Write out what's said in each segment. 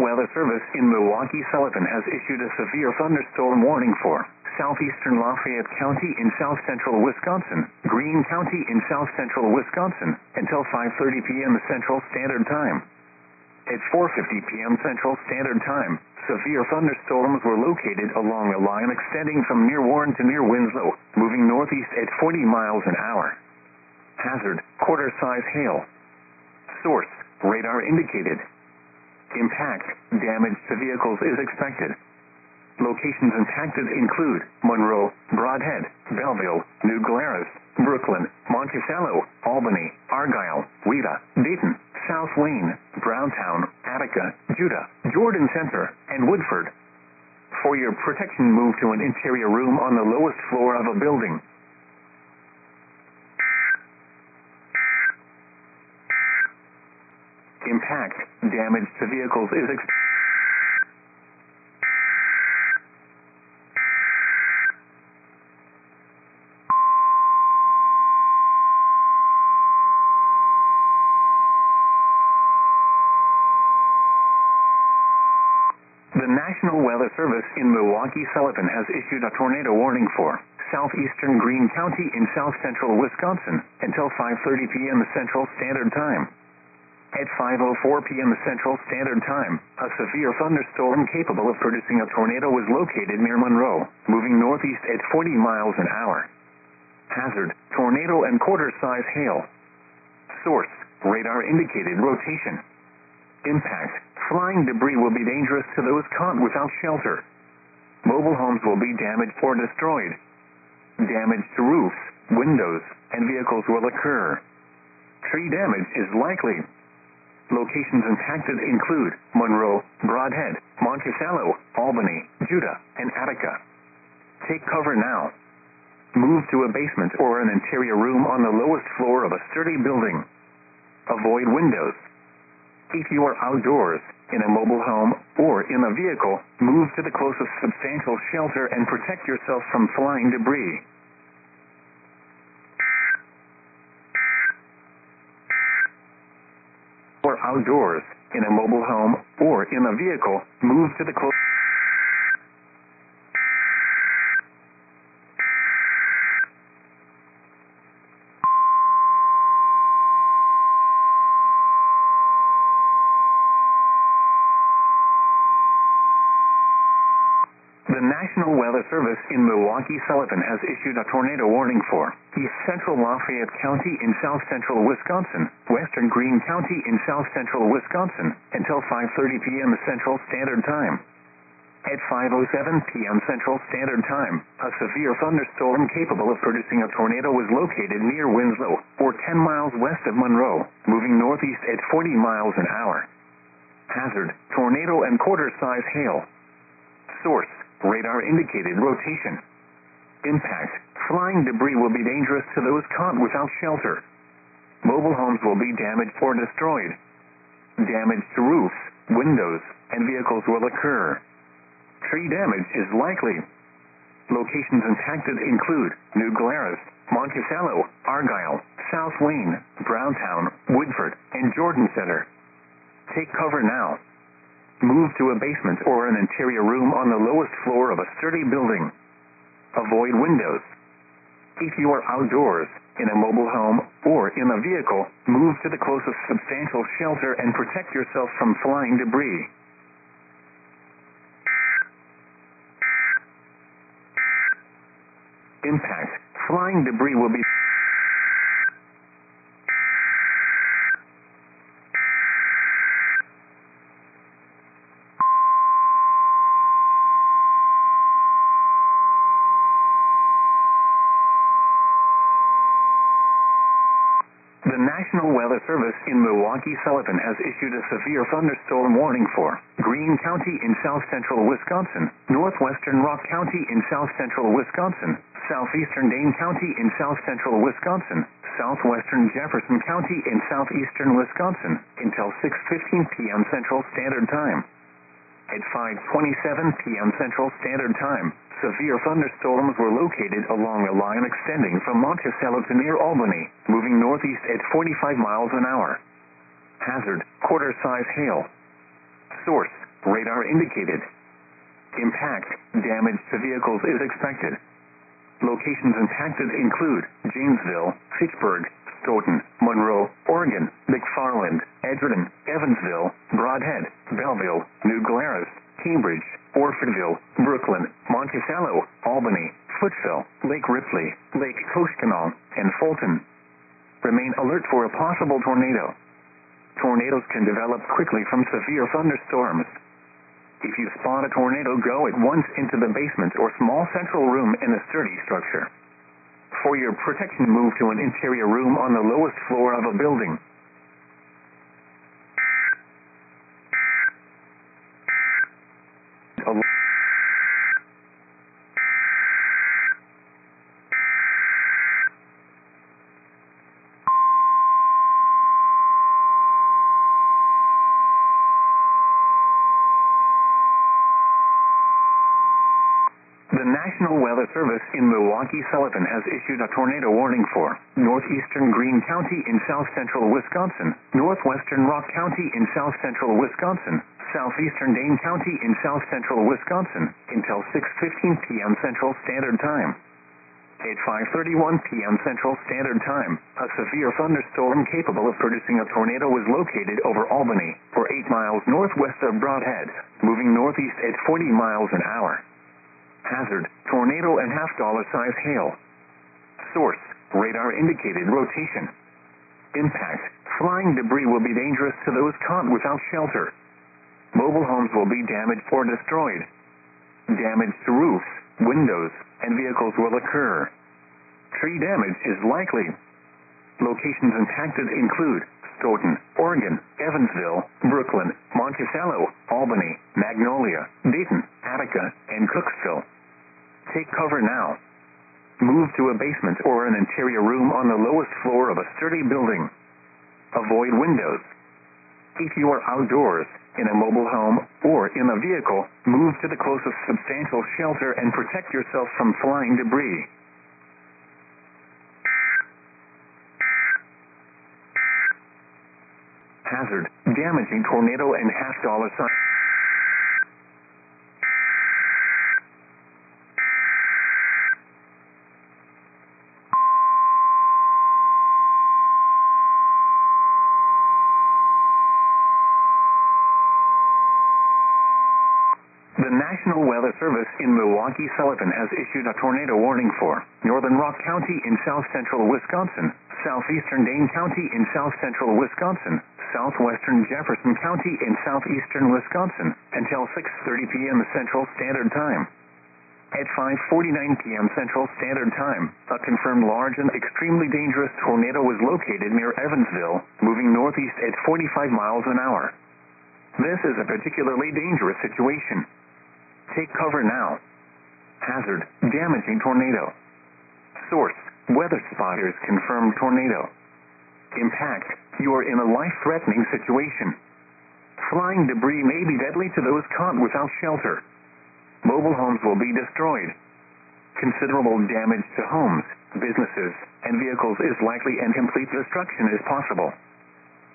Weather Service in Milwaukee-Sullivan has issued a severe thunderstorm warning for southeastern Lafayette County in south-central Wisconsin, Greene County in south-central Wisconsin, until 5:30 p.m. Central Standard Time. At 4:50 p.m. Central Standard Time, severe thunderstorms were located along a line extending from near Warren to near Winslow, moving northeast at 40 miles an hour. Hazard, quarter-size hail. Source, radar indicated. Impact, damage to vehicles is expected. Locations impacted include Monroe, Brodhead, Belleville, New Glarus, Brooklyn, Monticello, Albany, Argyle, Wheeler, Dayton, South Wayne, Browntown, Attica, Judah, Jordan Center, and Woodford. For your protection, move to an interior room on the lowest floor of a building. Impact, damage to vehicles is expected. The National Weather Service in Milwaukee-Sullivan has issued a tornado warning for southeastern Greene County in south-central Wisconsin until 5:30 p.m. Central Standard Time. At 5:04 p.m. Central Standard Time, a severe thunderstorm capable of producing a tornado was located near Monroe, moving northeast at 40 miles an hour. Hazard, tornado and quarter-size hail. Source, radar indicated rotation. Impact, flying debris will be dangerous to those caught without shelter. Mobile homes will be damaged or destroyed. Damage to roofs, windows, and vehicles will occur. Tree damage is likely. Locations impacted include Monroe, Brodhead, Monticello, Albany, Judah, and Attica. Take cover now. Move to a basement or an interior room on the lowest floor of a sturdy building. Avoid windows. If you are outdoors, in a mobile home, or in a vehicle, move to the closest substantial shelter and protect yourself from flying debris. Or outdoors, in a mobile home, or in a vehicle, move to the closest. The National Weather Service in Milwaukee-Sullivan has issued a tornado warning for east central Lafayette County in south-central Wisconsin, western Greene County in south-central Wisconsin, until 5:30 p.m. Central Standard Time. At 5:07 p.m. Central Standard Time, a severe thunderstorm capable of producing a tornado was located near Winslow, or 10 miles west of Monroe, moving northeast at 40 miles an hour. Hazard, tornado and quarter-size hail. Source, radar indicated rotation. Impact, flying debris will be dangerous to those caught without shelter. Mobile homes will be damaged or destroyed. Damage to roofs, windows, and vehicles will occur. Tree damage is likely. Locations impacted include New Glarus, Monticello, Argyle, South Wayne, Browntown, Woodford, and Jordan Center. Take cover now. Move to a basement or an interior room on the lowest floor of a sturdy building. Avoid windows. If you are outdoors, in a mobile home, or in a vehicle, move to the closest substantial shelter and protect yourself from flying debris. Impact, flying debris will be... The National Weather Service in Milwaukee-Sullivan has issued a severe thunderstorm warning for Greene County in south-central Wisconsin, northwestern Rock County in south-central Wisconsin, southeastern Dane County in south-central Wisconsin, southwestern Jefferson County in southeastern Wisconsin, until 6:15 p.m. Central Standard Time. At 5:27 p.m. Central Standard Time, severe thunderstorms were located along a line extending from Monticello to near Albany, moving northeast at 45 miles an hour. Hazard, quarter-size hail. Source, radar indicated. Impact, damage to vehicles is expected. Locations impacted include Janesville, Fitchburg, Stoughton, Monroe, Oregon, McFarland, Edgerton, Evansville, Brodhead, Belleville, New Glarus, Cambridge, Orfordville, Brooklyn, Monticello, Albany, Footville, Lake Ripley, Lake Koshkonong, and Fulton. Remain alert for a possible tornado. Tornadoes can develop quickly from severe thunderstorms. If you spot a tornado, go at once into the basement or small central room in a sturdy structure. For your protection, move to an interior room on the lowest floor of a building. The National Weather Service in Milwaukee-Sullivan has issued a tornado warning for northeastern Greene County in south-central Wisconsin, northwestern Rock County in south-central Wisconsin, southeastern Dane County in south-central Wisconsin until 6:15 p.m. Central Standard Time. At 5:31 p.m. Central Standard Time, a severe thunderstorm capable of producing a tornado was located over Albany, or 8 miles northwest of Brodhead, moving northeast at 40 miles an hour. Hazard, tornado and $half-size hail. Source, radar indicated rotation. Impact, flying debris will be dangerous to those caught without shelter. Mobile homes will be damaged or destroyed. Damage to roofs, windows, and vehicles will occur. Tree damage is likely. Locations impacted include Stoughton, Oregon, Evansville, Brooklyn, Monticello, Albany, Magnolia, Dayton, Attica, and Cooksville. Take cover now. Move to a basement or an interior room on the lowest floor of a sturdy building. Avoid windows. If you are outdoors, in a mobile home, or in a vehicle, move to the closest substantial shelter and protect yourself from flying debris. Hazard, damaging tornado and $half-size. The National Weather Service in Milwaukee-Sullivan has issued a tornado warning for northern Rock County in south-central Wisconsin, southeastern Dane County in south-central Wisconsin, southwestern Jefferson County in southeastern Wisconsin until 6:30 p.m. Central Standard Time. At 5:49 p.m. Central Standard Time, a confirmed large and extremely dangerous tornado was located near Evansville, moving northeast at 45 miles an hour. This is a particularly dangerous situation. Take cover now. Hazard, damaging tornado. Source, weather spotters confirmed tornado. Impact, you are in a life-threatening situation. Flying debris may be deadly to those caught without shelter. Mobile homes will be destroyed. Considerable damage to homes, businesses, and vehicles is likely, and complete destruction is possible.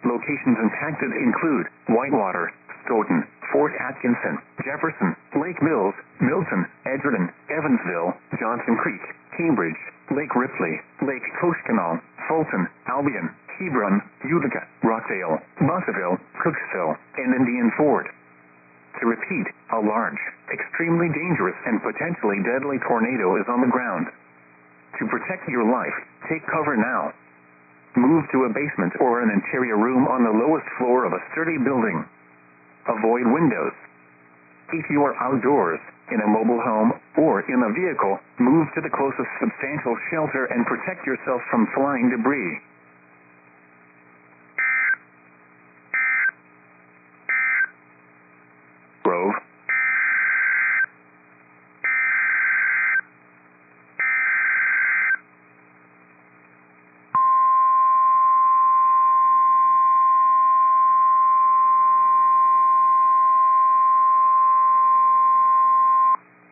Locations impacted include Whitewater, Stoughton, Fort Atkinson, Jefferson, Lake Mills, Milton, Edgerton, Evansville, Johnson Creek, Cambridge, Lake Ripley, Lake Koshkonong, Fulton, Albion, Hebron, Utica, Rockdale, Buffalo, Cooksville, and Indian Ford. To repeat, a large, extremely dangerous, and potentially deadly tornado is on the ground. To protect your life, take cover now. Move to a basement or an interior room on the lowest floor of a sturdy building. Avoid windows. If you are outdoors, in a mobile home, or in a vehicle, move to the closest substantial shelter and protect yourself from flying debris. Grove.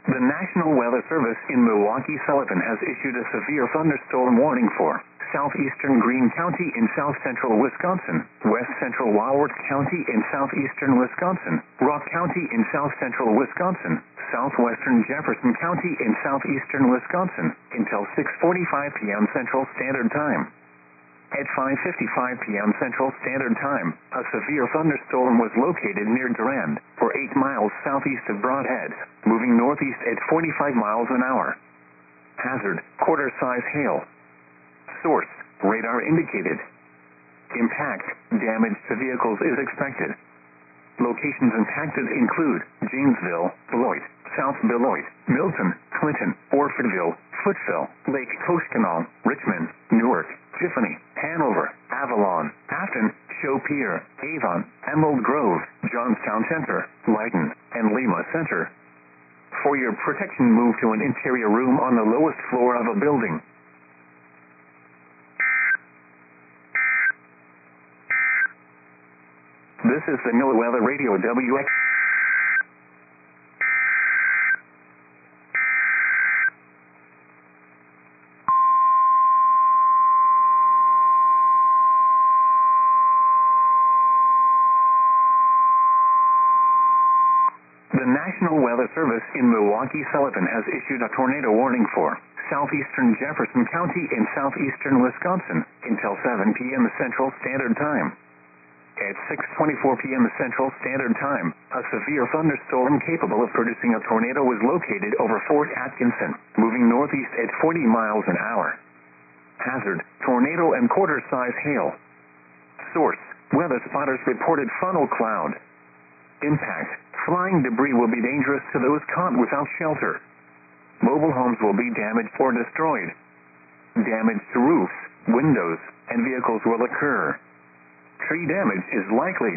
The National Weather Service in Milwaukee-Sullivan has issued a severe thunderstorm warning for southeastern Greene County in south-central Wisconsin, west central Walworth County in southeastern Wisconsin, Rock County in south-central Wisconsin, southwestern Jefferson County in southeastern Wisconsin, until 6:45 p.m. Central Standard Time. At 5:55 p.m. Central Standard Time, a severe thunderstorm was located near Durand, or 8 miles southeast of Brodhead, moving northeast at 45 miles an hour. Hazard, quarter-size hail. Source, radar indicated. Impact, damage to vehicles is expected. Locations impacted include Janesville, Beloit, South Beloit, Milton, Clinton, Orfordville, Footville, Lake Koshkonong, Richmond, Newark, Tiffany, Hanover, Avalon, Afton, Chaupier, Avon, Emerald Grove, Johnstown Center, Leiden, and Lima Center. For your protection, move to an interior room on the lowest floor of a building. This is the NOAA Weather Radio WX. The National Weather Service in Milwaukee-Sullivan has issued a tornado warning for southeastern Jefferson County in southeastern Wisconsin until 7 p.m. Central Standard Time. At 6:24 p.m. Central Standard Time, a severe thunderstorm capable of producing a tornado was located over Fort Atkinson, moving northeast at 40 miles an hour. Hazard, tornado and quarter-size hail. Source, weather spotters reported funnel cloud. Impact, flying debris will be dangerous to those caught without shelter. Mobile homes will be damaged or destroyed. Damage to roofs, windows, and vehicles will occur. Tree damage is likely.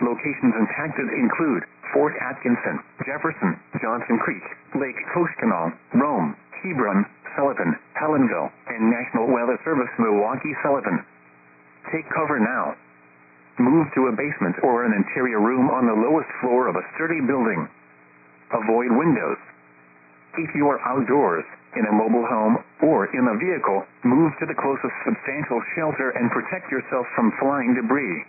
Locations impacted include Fort Atkinson, Jefferson, Johnson Creek, Lake Koshkonong, Rome, Hebron, Sullivan, Helenville, and National Weather Service Milwaukee-Sullivan. Take cover now. Move to a basement or an interior room on the lowest floor of a sturdy building. Avoid windows. If you are outdoors, in a mobile home, or in a vehicle, move to the closest substantial shelter and protect yourself from flying debris.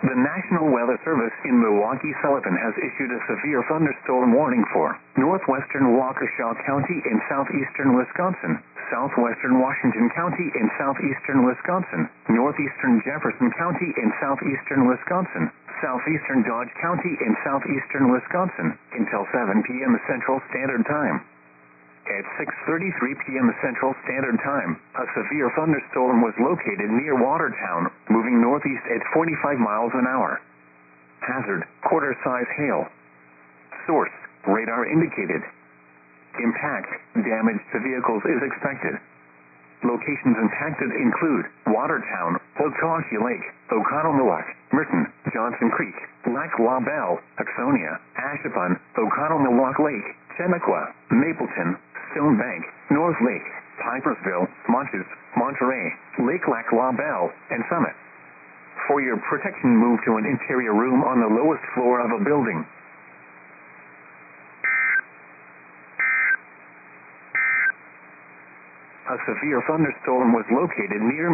The National Weather Service in Milwaukee-Sullivan has issued a severe thunderstorm warning for northwestern Waukesha County in southeastern Wisconsin, southwestern Washington County in southeastern Wisconsin, northeastern Jefferson County in southeastern Wisconsin, southeastern Dodge County in southeastern Wisconsin, until 7 p.m. Central Standard Time. At 6:33 p.m. Central Standard Time, a severe thunderstorm was located near Watertown, moving northeast at 45 miles an hour. Hazard, quarter-size hail. Source, radar indicated. Impact, damage to vehicles is expected. Locations impacted include Watertown, Okochee Lake, Oconomowoc, Merton, Johnson Creek, Lac La Belle, Axonia, Ashapon, Oconomowoc Lake, Chenequa, Mapleton, Stone Bank, North Lake, Pipersville, Montes, Monterey, Lake Lac La Belle, and Summit. For your protection, move to an interior room on the lowest floor of a building. A severe thunderstorm was located near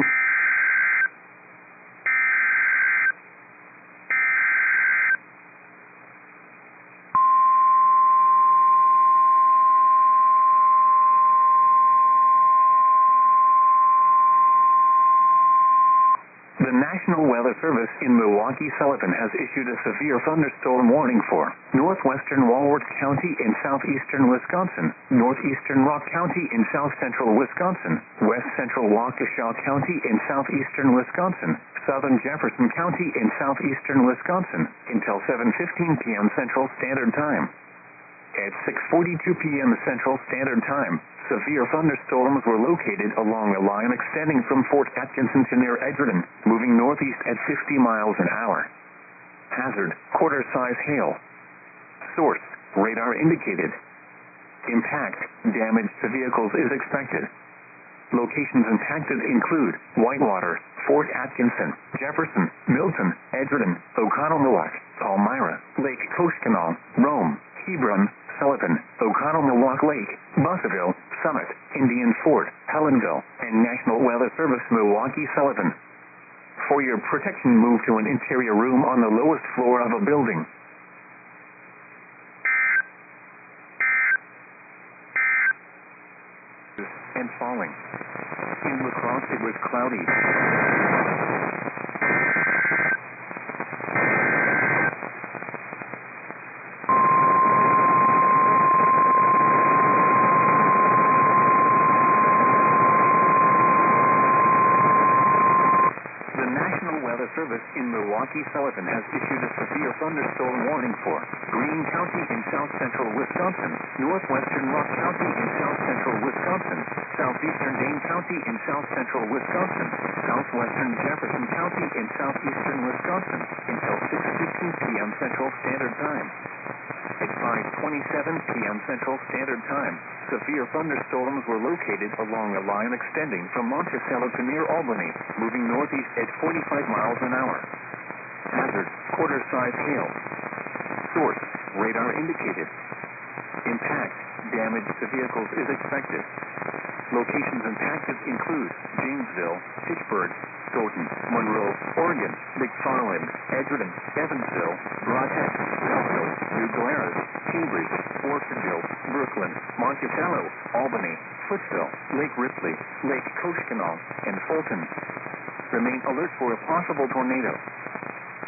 The National Weather Service in Milwaukee-Sullivan has issued a severe thunderstorm warning for northwestern Walworth County in southeastern Wisconsin, northeastern Rock County in south-central Wisconsin, west central Waukesha County in southeastern Wisconsin, southern Jefferson County in southeastern Wisconsin, until 7:15 p.m. Central Standard Time. At 6:42 p.m. Central Standard Time, severe thunderstorms were located along a line extending from Fort Atkinson to near Edgerton, moving northeast at 50 miles an hour. Hazard, quarter-size hail. Source, radar indicated. Impact, damage to vehicles is expected. Locations impacted include Whitewater, Fort Atkinson, Jefferson, Milton, Edgerton, Oconomowoc, Palmyra, Lake Koshkonong, Rome, Hebron, Sullivan, Oconomowoc Lake, Bussaville, Summit, Indian Fort, Helenville, and National Weather Service Milwaukee Sullivan. For your protection, move to an interior room on the lowest floor of a building. And falling. In La Crosse, it was cloudy. The National Weather Service in Milwaukee Sullivan has issued a severe thunderstorm warning for Greene County in south central Wisconsin, northwestern Rock County in south central Wisconsin, southeastern Dane County in south central Wisconsin, southwestern Jefferson County in southeastern Wisconsin until 6:15 p.m. Central Standard Time. At 5:27 p.m. Central Standard Time, severe thunderstorms were located along a line extending from Monticello to near Albany, moving northeast at 45 miles an hour. Hazard, quarter-size hail. Source, radar indicated. Impact, damage to vehicles is expected. Locations impacted include Janesville, Fitchburg, Stoughton, Monroe, Oregon, McFarland, Edgerton, Evansville, Brodhead, Belleville, New Glarus, Cambridge, Orfordville, Brooklyn, Monticello, Albany, Footsville, Lake Ripley, Lake Koshkonong, and Fulton. Remain alert for a possible tornado.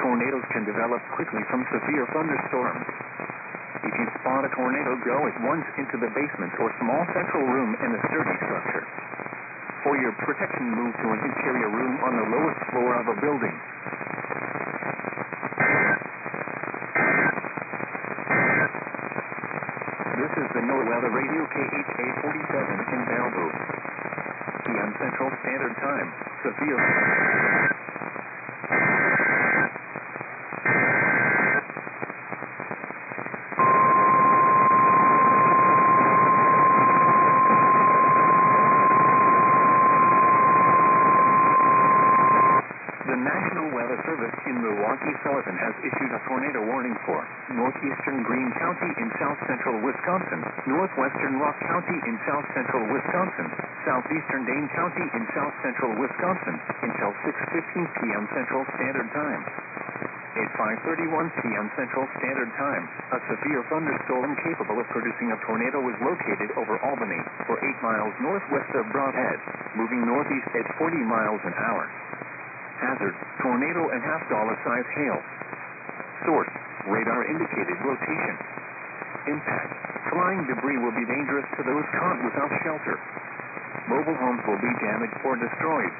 Tornadoes can develop quickly from severe thunderstorms. If you spot a tornado, go at once into the basement or small central room in a sturdy structure. For your protection, move to an interior room on the lowest floor of a building. This is the NOAA Weather Radio KHA 47 in Malibu. PM Central Standard Time. Severe. Milwaukee Sullivan has issued a tornado warning for northeastern Greene County in south central Wisconsin, northwestern Rock County in south central Wisconsin, southeastern Dane County in south central Wisconsin until 6:15 p.m. Central Standard Time. At 5:31 p.m. Central Standard Time, a severe thunderstorm capable of producing a tornado was located over Albany, for 8 miles northwest of Brodhead, moving northeast at 40 miles an hour. Hazard, tornado and half-dollar-size hail. Source, radar indicated rotation. Impact, flying debris will be dangerous to those caught without shelter. Mobile homes will be damaged or destroyed.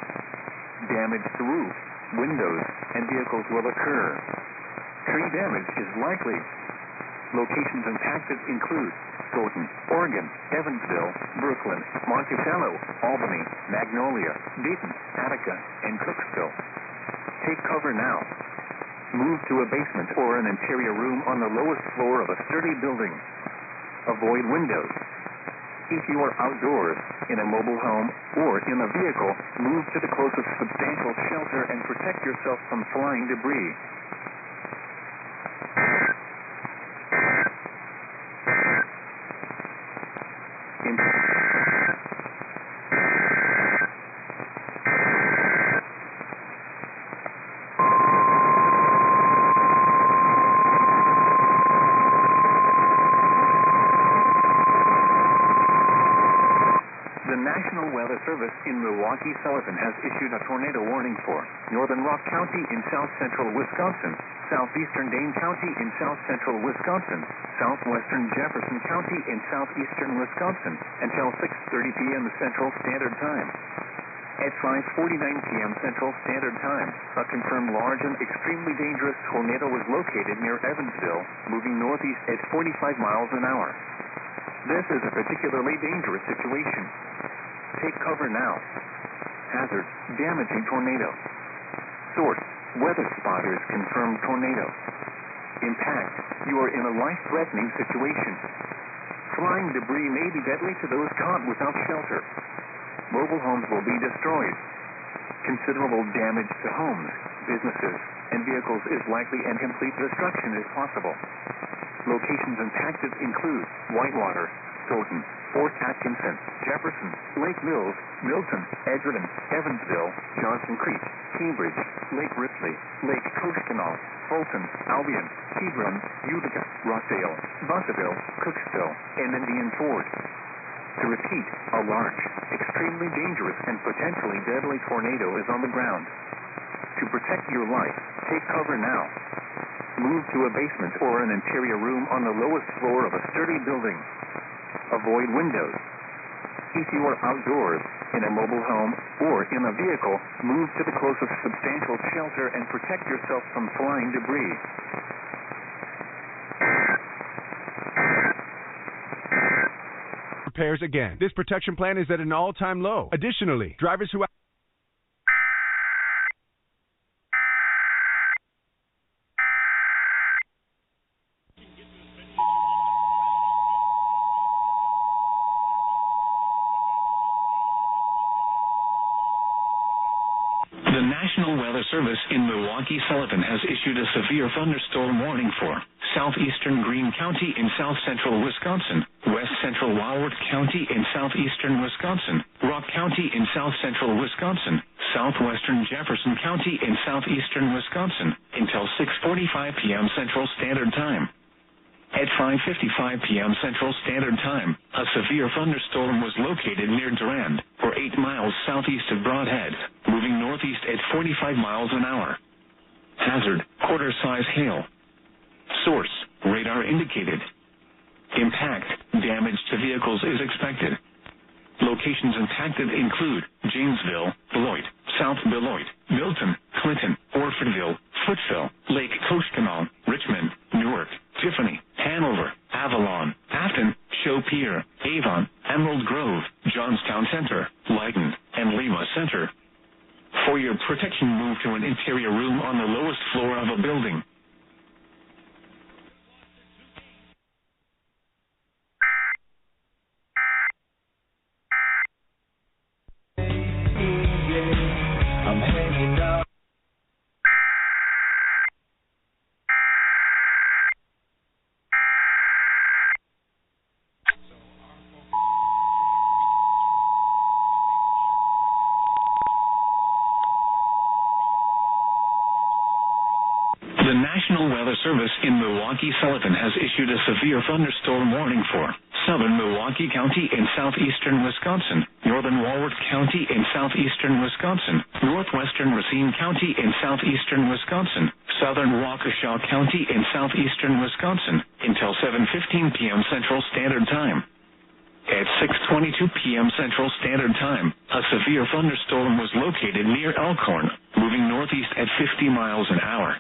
Damage to roofs, windows, and vehicles will occur. Tree damage is likely. Locations impacted include Stoughton, Oregon, Evansville, Brooklyn, Monticello, Albany, Magnolia, Dayton, Attica, and Cooksville. Take cover now. Move to a basement or an interior room on the lowest floor of a sturdy building. Avoid windows. If you are outdoors, in a mobile home, or in a vehicle, move to the closest substantial shelter and protect yourself from flying debris. The National Weather Service in Milwaukee Sullivan has issued a tornado warning for northern Rock County in south central Wisconsin, southeastern Dane County in south central Wisconsin, southwestern Jefferson County in southeastern Wisconsin until 6:30 p.m. Central Standard Time. At 5:49 p.m. Central Standard Time, a confirmed large and extremely dangerous tornado was located near Evansville, moving northeast at 45 miles an hour. This is a particularly dangerous situation. Take cover now. Hazard, damaging tornado. Source, weather spotters confirm tornado. Impact. You are in a life-threatening situation. Flying debris may be deadly to those caught without shelter. Mobile homes will be destroyed. Considerable damage to homes, businesses, and vehicles is likely, and complete destruction is possible. Locations impacted include Whitewater, Stoughton, Fort Atkinson, Jefferson, Lake Mills, Milton, Edgerton, Evansville, Johnson Creek, Cambridge, Lake Ripley, Lake Coachkanal, Fulton, Albion, Hebron, Utica, Rockdale, Buzzaville, Cooksville, and Indian Ford. To repeat, a large, extremely dangerous, and potentially deadly tornado is on the ground. To protect your life, take cover now. Move to a basement or an interior room on the lowest floor of a sturdy building. Avoid windows. If you are outdoors, in a mobile home, or in a vehicle, move to the closest substantial shelter and protect yourself from flying debris. Repairs again. This protection plan is at an all-time low. Additionally, drivers who The National Weather Service in Milwaukee-Sullivan has issued a severe thunderstorm warning for southeastern Greene County in south-central Wisconsin, west-central Walworth County in southeastern Wisconsin, Rock County in south-central Wisconsin, southwestern Jefferson County in southeastern Wisconsin, until 6:45 p.m. Central Standard Time. At 5:55 p.m. Central Standard Time, a severe thunderstorm was located near Durand, or 8 miles southeast of Brodhead, moving northeast at 45 miles an hour. Hazard, quarter-size hail. Source, radar indicated. Impact, damage to vehicles is expected. Locations impacted include Janesville, Beloit, South Beloit, Milton, Clinton, Orfordville, Footville, Lake Coachkanal, Richmond, Newark, Tiffany, Hanover, Avalon, Afton, Chaupier, Avon, Emerald Grove, Johnstown Center, Leiden, and Lima Center. For your protection, move to an interior room on the lowest floor of a building. The National Weather Service in Milwaukee-Sullivan has issued a severe thunderstorm warning for southern Milwaukee County in southeastern Wisconsin, northern Walworth County in southeastern Wisconsin, northwestern Racine County in southeastern Wisconsin, southern Waukesha County in southeastern Wisconsin, until 7:15 p.m. Central Standard Time. At 6:22 p.m. Central Standard Time, a severe thunderstorm was located near Elkhorn, moving northeast at 50 miles an hour.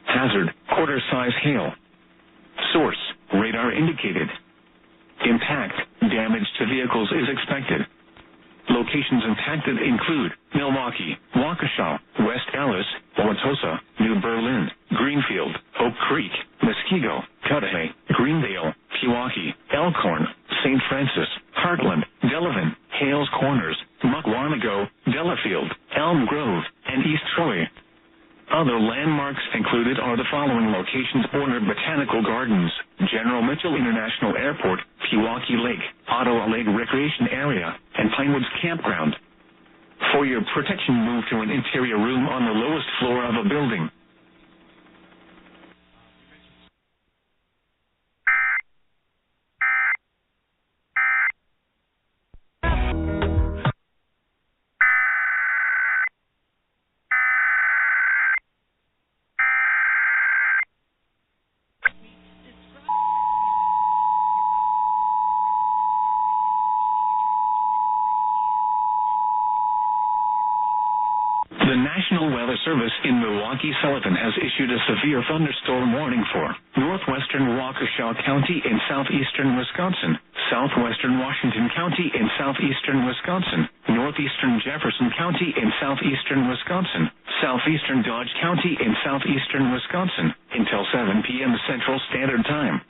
Hazard, quarter-size hail. Source, radar indicated. Impact, damage to vehicles is expected. Locations impacted include Milwaukee, Waukesha, West Allis, Wauwatosa, New Berlin, Greenfield, Oak Creek, Muskego, Cudahy, Greendale, Pewaukee, Elkhorn, St. Francis, Heartland, Delavan, Hales Corners, Muckwonago, Delafield, Elm Grove, and East Troy. Other landmarks included are the following locations: Borner Botanical Gardens, General Mitchell International Airport, Pewaukee Lake, Ottawa Lake Recreation Area, and Pinewoods Campground. For your protection, move to an interior room on the lowest floor of a building. The National Weather Service in Milwaukee-Sullivan has issued a severe thunderstorm warning for northwestern Waukesha County in southeastern Wisconsin, southwestern Washington County in southeastern Wisconsin, northeastern Jefferson County in southeastern Wisconsin, southeastern Dodge County in southeastern Wisconsin, until 7 p.m. Central Standard Time.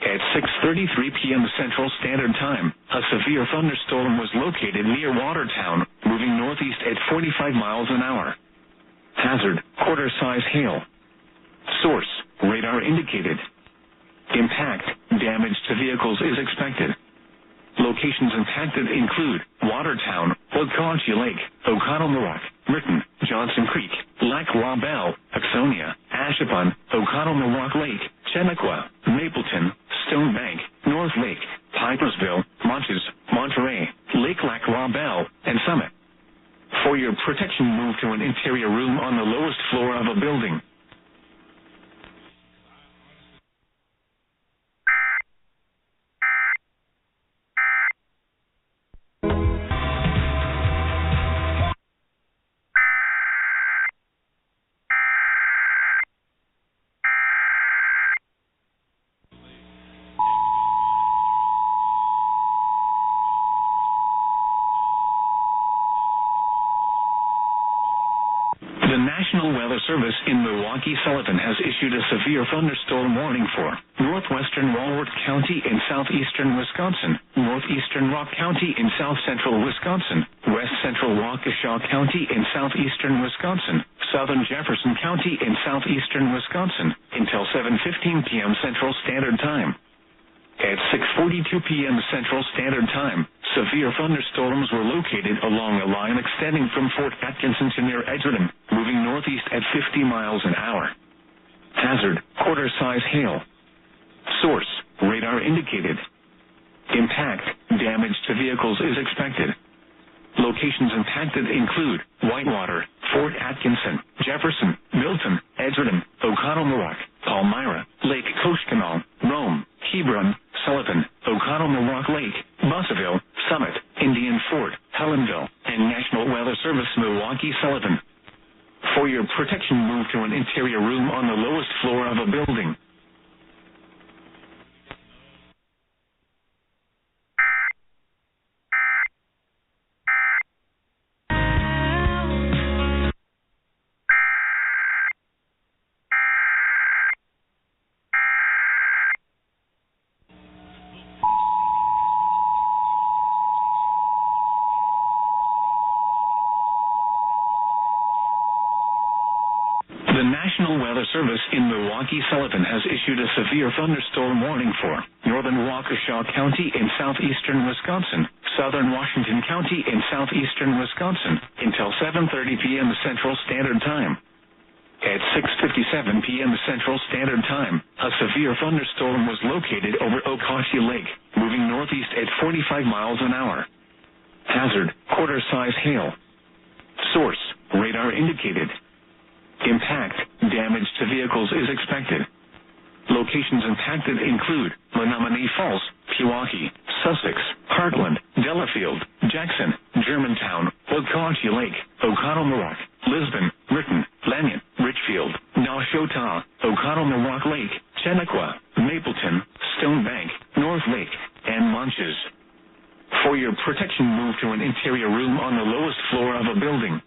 At 6:33 p.m. Central Standard Time, a severe thunderstorm was located near Watertown, moving northeast at 45 miles an hour. Hazard, quarter-size hail. Source, radar indicated. Impact, damage to vehicles is expected. Locations impacted include Watertown, Wauconchie Lake, O'Connell-Muroc, Merton, Johnson Creek, Lac La Belle, Axonia, Ashipon, O'Connell-Muroc Lake, Chenequa, Mapleton, Stone Bank, North Lake, Pipersville, Monches, Monterey, Lake Lac La Belle, and Summit. For your protection, move to an interior room on the lowest floor of a building. The National Weather Service in Milwaukee-Sullivan has issued a severe thunderstorm warning for northwestern Walworth County in southeastern Wisconsin, northeastern Rock County in south-central Wisconsin, west central Waukesha County in southeastern Wisconsin, southern Jefferson County in southeastern Wisconsin, until 7:15 p.m. Central Standard Time. At 6:42 p.m. Central Standard Time, severe thunderstorms were located along a line extending from Fort Atkinson to near Edgerton, moving northeast at 50 miles an hour. Hazard, quarter-size hail. Source, radar indicated. Impact, damage to vehicles is expected. Locations impacted include Whitewater, Fort Atkinson, Jefferson, Milton, Edgerton, O'Connell-Muroc, Palmyra, Lake Koshkonong, Rome, Hebron, Sullivan, O'Connell-Muroc Lake, Bussaville, Summit, Indian Fort, Helenville, and National Weather Service Milwaukee-Sullivan. For your protection, move to an interior room on the lowest floor of a building. The National Weather Service in Milwaukee-Sullivan has issued a severe thunderstorm warning for northern Waukesha County in southeastern Wisconsin, southern Washington County in southeastern Wisconsin, until 7:30 p.m. Central Standard Time. At 6:57 p.m. Central Standard Time, a severe thunderstorm was located over Wauconchie Lake, moving northeast at 45 miles an hour. Hazard, quarter-size hail. Source, radar indicated. Impact, damage to vehicles is expected. Locations impacted include Menominee Falls, Pewaukee, Sussex, Heartland, Delafield, Jackson, Germantown, Wauconchie Lake, O'Connell-Muroc, Lisbon, Merton, Lanyon, Richfield, Nashotah, O'Connell-Muroc Lake, Chenequa, Mapleton, Stone Bank, North Lake, and Monches. For your protection, move to an interior room on the lowest floor of a building.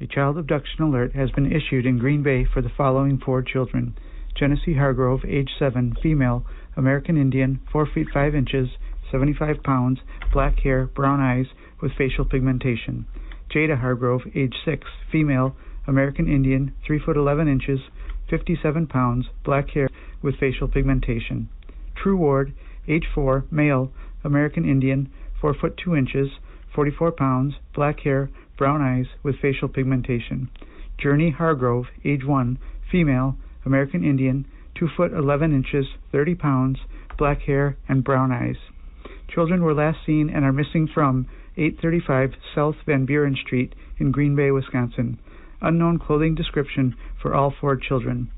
A child abduction alert has been issued in Green Bay for the following 4 children. Genesee Hargrove, age 7, female, American Indian, 4 feet 5 inches, 75 pounds, black hair, brown eyes, with facial pigmentation. Jada Hargrove, age 6, female, American Indian, 3 foot 11 inches, 57 pounds, black hair, with facial pigmentation. True Ward, age 4, male, American Indian, 4 foot 2 inches, 44 pounds, black hair, brown eyes, with facial pigmentation. Journey Hargrove, age 1, female, American Indian, 2 foot 11 inches, 30 pounds, black hair, and brown eyes. Children were last seen and are missing from 835 South Van Buren Street in Green Bay, Wisconsin. Unknown clothing description for all 4 children.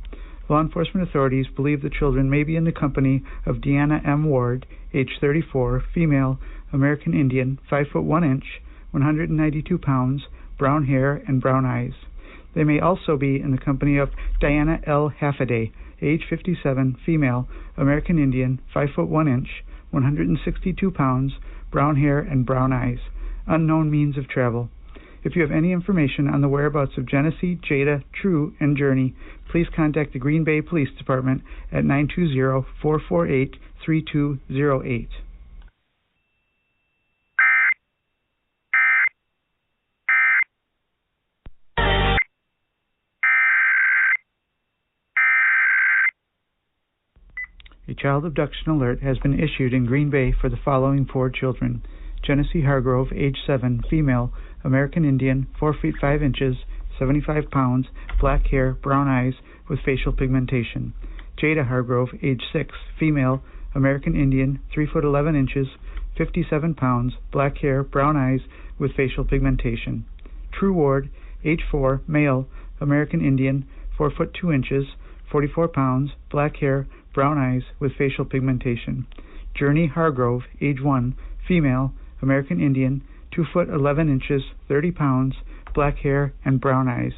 Law enforcement authorities believe the children may be in the company of Deanna M. Ward, age 34, female, American Indian, 5 foot 1 inch, 192 pounds, brown hair, and brown eyes. They may also be in the company of Diana L. Haffaday, age 57, female, American Indian, 5 foot 1 inch, 162 pounds, brown hair and brown eyes. Unknown means of travel. If you have any information on the whereabouts of Genesee, Jada, True, and Journey, please contact the Green Bay Police Department at 920-448-3208. A child abduction alert has been issued in Green Bay for the following 4 children. Genesee Hargrove, age 7, female, American Indian, 4 feet 5 inches, 75 pounds, black hair, brown eyes, with facial pigmentation. Jada Hargrove, age 6, female, American Indian, 3 foot 11 inches, 57 pounds, black hair, brown eyes, with facial pigmentation. True Ward, age 4, male, American Indian, 4 foot 2 inches, 44 pounds, black hair, brown eyes, with facial pigmentation. Journey Hargrove, age 1, female, American Indian, 2 foot 11 inches, 30 pounds, black hair, and brown eyes.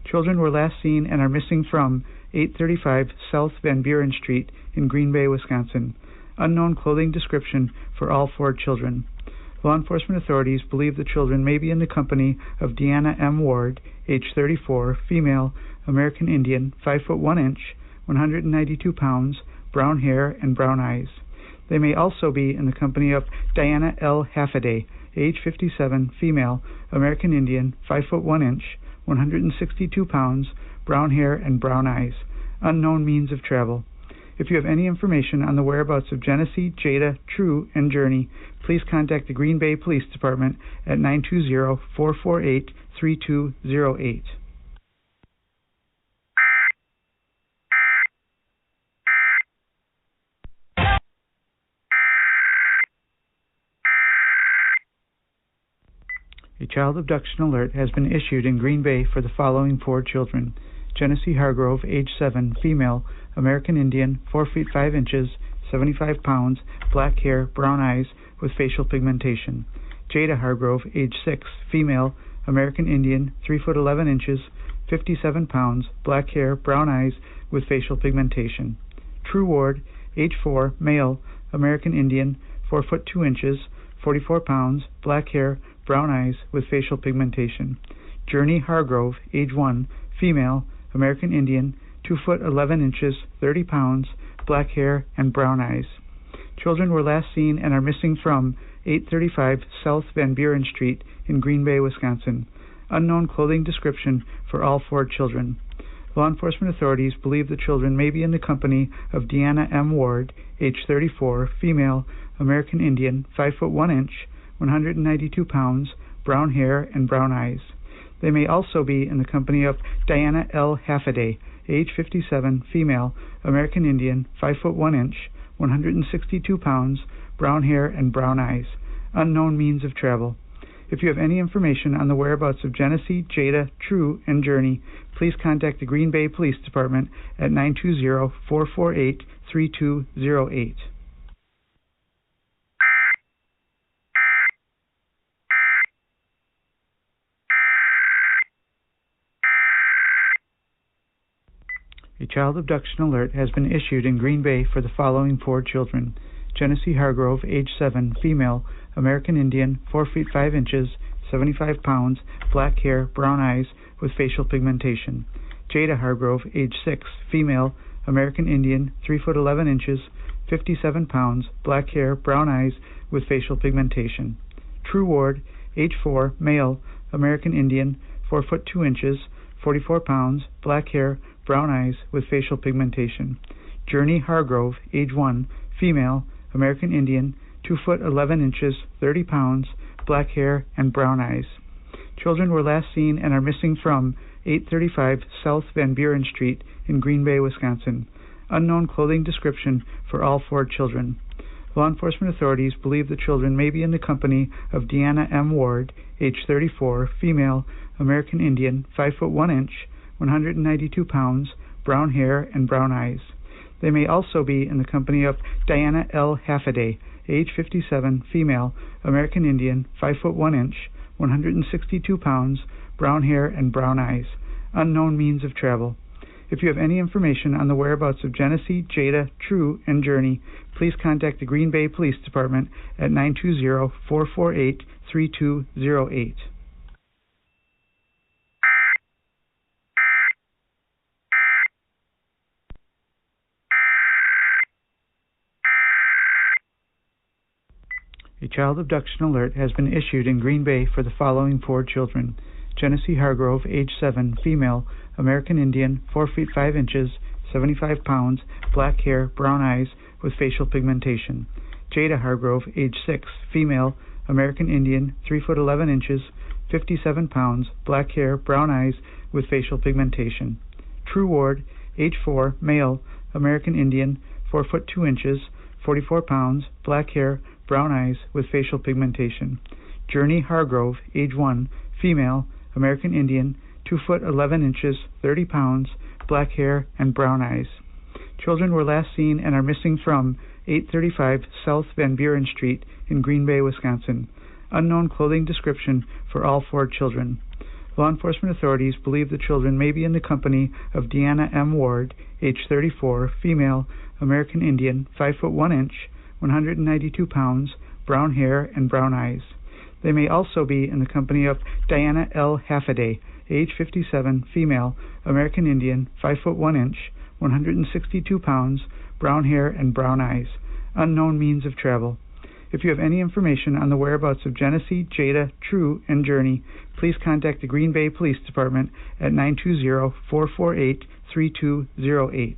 Children were last seen and are missing from 835 South Van Buren Street in Green Bay, Wisconsin. Unknown clothing description for all 4 children. Law enforcement authorities believe the children may be in the company of Deanna M. Ward, age 34, female, American Indian, 5 foot 1 inch, 192 pounds, brown hair, and brown eyes. They may also be in the company of Diana L. Haffaday, age 57, female, American Indian, 5 foot 1 inch, 162 pounds, brown hair, and brown eyes. Unknown means of travel. If you have any information on the whereabouts of Genesee, Jada, True, and Journey, please contact the Green Bay Police Department at 920-448-3208. A child abduction alert has been issued in Green Bay for the following 4 children. Genesee Hargrove, age 7, female, American Indian, 4 feet 5 inches, 75 pounds, black hair, brown eyes, with facial pigmentation. Jada Hargrove, age 6, female, American Indian, 3 foot 11 inches, 57 pounds, black hair, brown eyes, with facial pigmentation. True Ward, age 4, male, American Indian, 4 foot 2 inches, 44 pounds, black hair, brown eyes, with facial pigmentation. Journey Hargrove, age 1, female, American Indian, 2 foot 11 inches, 30 pounds, black hair, and brown eyes. Children were last seen and are missing from 835 South Van Buren Street in Green Bay, Wisconsin. Unknown clothing description for all 4 children. Law enforcement authorities believe the children may be in the company of Deanna M. Ward, age 34, female, American Indian, 5 foot 1 inch, 192 pounds, brown hair, and brown eyes. They may also be in the company of Diana L. Haffaday, age 57, female, American Indian, 5 foot 1 inch, 162 pounds, brown hair, and brown eyes. Unknown means of travel. If you have any information on the whereabouts of Genesee, Jada, True, and Journey, please contact the Green Bay Police Department at 920-448-3208. A child abduction alert has been issued in Green Bay for the following 4 children. Genesee Hargrove, age 7, female, American Indian, 4 feet 5 inches, 75 pounds, black hair, brown eyes, with facial pigmentation. Jada Hargrove, age 6, female, American Indian, 3 foot 11 inches, 57 pounds, black hair, brown eyes, with facial pigmentation. True Ward, age 4, male, American Indian, 4 foot 2 inches, 44 pounds, black hair, brown eyes, with facial pigmentation. Journey Hargrove, age 1, female, American Indian, 2 foot 11 inches, 30 pounds, black hair, and brown eyes. Children were last seen and are missing from 835 South Van Buren Street in Green Bay, Wisconsin. Unknown clothing description for all 4 children. Law enforcement authorities believe the children may be in the company of Deanna M. Ward, age 34, female, American Indian, 5 foot 1 inch, 192 pounds, brown hair, and brown eyes. They may also be in the company of Diana L. Haffaday, age 57, female, American Indian, 5 foot 1 inch, 162 pounds, brown hair, and brown eyes. unknown means of travel. If you have any information on the whereabouts of Genesee, Jada, True, and Journey, please contact the Green Bay Police Department at 920-448-3208. A child abduction alert has been issued in Green Bay for the following 4 children. Genesee Hargrove, age 7, female, American Indian, 4 feet 5 inches, 75 pounds, black hair, brown eyes, with facial pigmentation. Jada Hargrove, age 6, female, American Indian, 3 foot 11 inches, 57 pounds, black hair, brown eyes, with facial pigmentation. True Ward, age 4, male, American Indian, 4 foot 2 inches, 44 pounds, black hair, brown eyes, with facial pigmentation. Journey Hargrove, age 1, female, American Indian, 2 foot 11 inches, 30 pounds, black hair, and brown eyes. Children were last seen and are missing from 835 South Van Buren Street in Green Bay, Wisconsin. Unknown clothing description for all 4 children. Law enforcement authorities believe the children may be in the company of Deanna M. Ward, age 34, female, American Indian, 5 foot 1 inch, 192 pounds, brown hair, and brown eyes. They may also be in the company of Diana L. Haffaday, age 57, female, American Indian, 5 foot 1 inch, 162 pounds, brown hair, and brown eyes. Unknown means of travel. If you have any information on the whereabouts of Genesee, Jada, True, and Journey, please contact the Green Bay Police Department at 920-448-3208.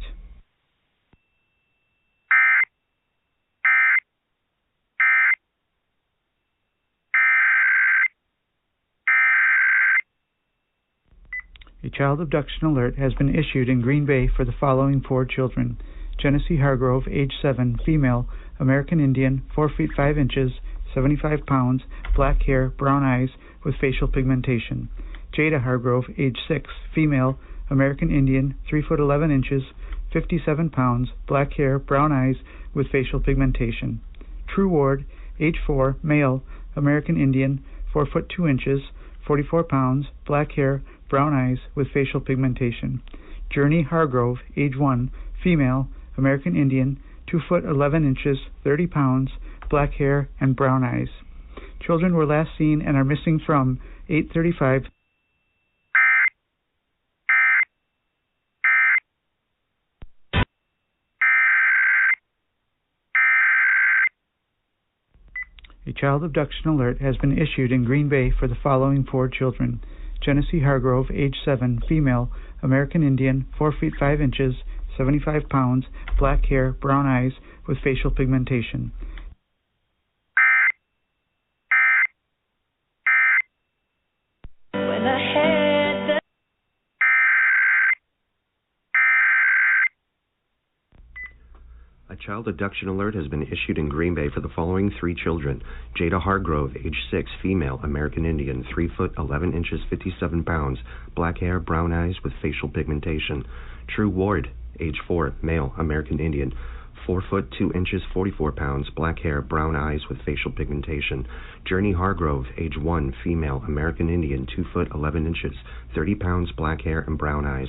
A child abduction alert has been issued in Green Bay for the following 4 children. Genesee Hargrove, age 7, female, American Indian, 4 feet 5 inches, 75 pounds, black hair, brown eyes, with facial pigmentation. Jada Hargrove, age 6, female, American Indian, 3 foot 11 inches, 57 pounds, black hair, brown eyes, with facial pigmentation. True Ward, age 4, male, American Indian, 4 foot 2 inches, 44 pounds, black hair, brown eyes, with facial pigmentation. Journey Hargrove, age 1, female, American Indian, 2 foot 11 inches, 30 pounds, black hair, and brown eyes. Children were last seen and are missing from 835 A child abduction alert has been issued in Green Bay for the following 4 children. Genesee Hargrove, age 7, female, American Indian, 4 feet 5 inches, 75 pounds, black hair, brown eyes, with facial pigmentation. A child abduction alert has been issued in Green Bay for the following 3 children. Jada Hargrove, age 6, female, American Indian, 3 foot 11 inches, 57 pounds, black hair, brown eyes, with facial pigmentation. True Ward, age 4, male, American Indian, 4 foot 2 inches, 44 pounds, black hair, brown eyes, with facial pigmentation. Journey Hargrove, age 1, female, American Indian, 2 foot 11 inches, 30 pounds, black hair, and brown eyes.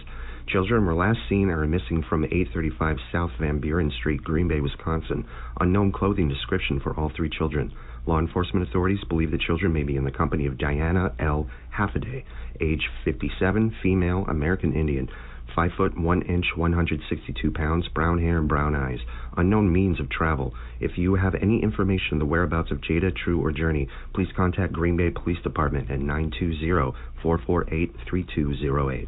Children were last seen or are missing from 835 South Van Buren Street, Green Bay, Wisconsin. Unknown clothing description for all 3 children. Law enforcement authorities believe the children may be in the company of Diana L. Haffaday, age 57, female, American Indian, 5 foot 1 inch, 162 pounds, brown hair and brown eyes. Unknown means of travel. If you have any information on the whereabouts of Jada, True, or Journey, please contact Green Bay Police Department at 920-448-3208.